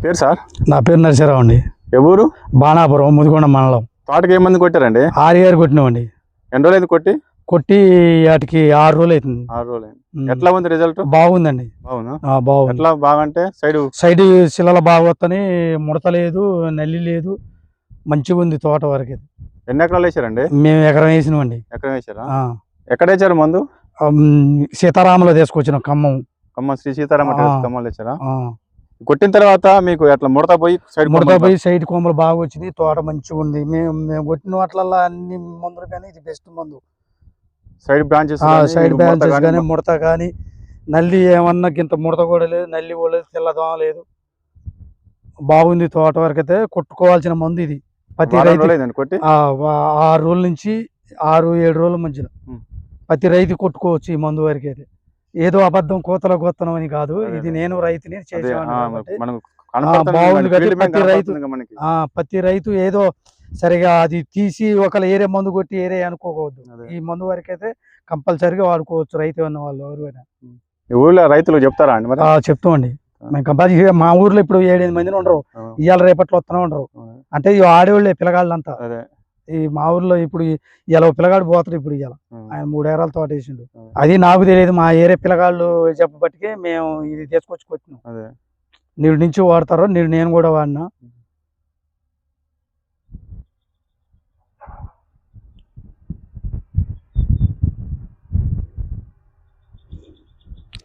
పేరు సార్? నా పేరు నరసింహరావు అండి. ఎవరు? బాణాపురం, ముదిగొండ మండలం. తోటకి ఏమంది కొట్టారండి? 6 ఏరు కొట్టినామండి. ఎన్ని రోజులు కొట్టి? కొట్టి వాటికి 6 రోజులు అవుతుంది. 6 రోజులు. ఎట్లా ఉంది రిజల్ట్? బాగుందండి. బాగుందా? బాగుంది. ఎట్లా బాగంటే సైడ్ శిలలు బాగా వస్తాయి, ముడత లేదు, నల్లి లేదు, మంచిగా ఉంది తోట వరకు. ఎన్ని ఎకరాలు వేసారండి? మేము ఎకరం వేసినామండి. ఎకరం వేసారా? ఎక్కడ వేసారు మందు? సీతారాములో తీసుకొచ్చినాం, ఖమ్మం. శ్రీ సీతారామ ఖమ్మంలో వేసారా? కొట్టిన తర్వాత మీకు ఎట్లా ముడత పోయి సైడ్ కొమ్మలు బాగా వచ్చింది, తోట మంచిగా ఉంది. మేము కొట్టిన వాటిల్లో అన్ని మందులు కానీ ఇది బెస్ట్ మందు. సైడ్ బ్రాంచెస్ కానీ ముడత కానీ నల్లి ఏమన్నా ఇంత ముడత కూడా లేదు, నల్లి కూడా లేదు, తెల్లదోమ లేదు, బాగుంది. తోట వరకు అయితే కొట్టుకోవాల్సిన మందు ఇది. ప్రతి రైతు 6 రోజుల నుంచి 6-7 రోజుల మధ్యలో ప్రతి రైతు కొట్టుకోవచ్చు ఈ మందు వరకు అయితే. ఏదో అబద్ధం కోతల గొత్తనం అని కాదు, ఇది నేను రైతుని చేసేవాడిని. బాగుంది కదా ప్రతి రైతు ఏదో సరిగా అది తీసి ఒక ఏరే మందు కొట్టి ఏరే అనుకోవద్దు. ఈ మందు వరకు అయితే కంపల్సరిగా వాడుకోవచ్చు రైతు అన్న వాళ్ళు ఎవరైనా. ఊళ్ళో రైతులు చెప్తారా అండి? చెప్తామండి. మేము కంపల్సరీ మా ఊర్లో ఇప్పుడు 7-8 మందిని ఉండరు, ఇవాళ రేపట్లో వస్తూనే ఉండరు. అంటే ఇవి ఆడేవాళ్ళే పిల్లగాళ్ళంతా. ఈ మా ఊర్లో ఇప్పుడు ఇలా పిల్లగాడు పోతాడు. ఇప్పుడు ఇవాళ ఆయన 3 ఎకరాల తోట వేసిండు. అది నాకు తెలియదు, మా ఏరే పిల్లగాళ్ళు చెప్పబట్టికే మేము ఇది తీసుకొచ్చి కొట్టినాం. నీళ్ళు నుంచి వాడతారో నేను కూడా వాడినా.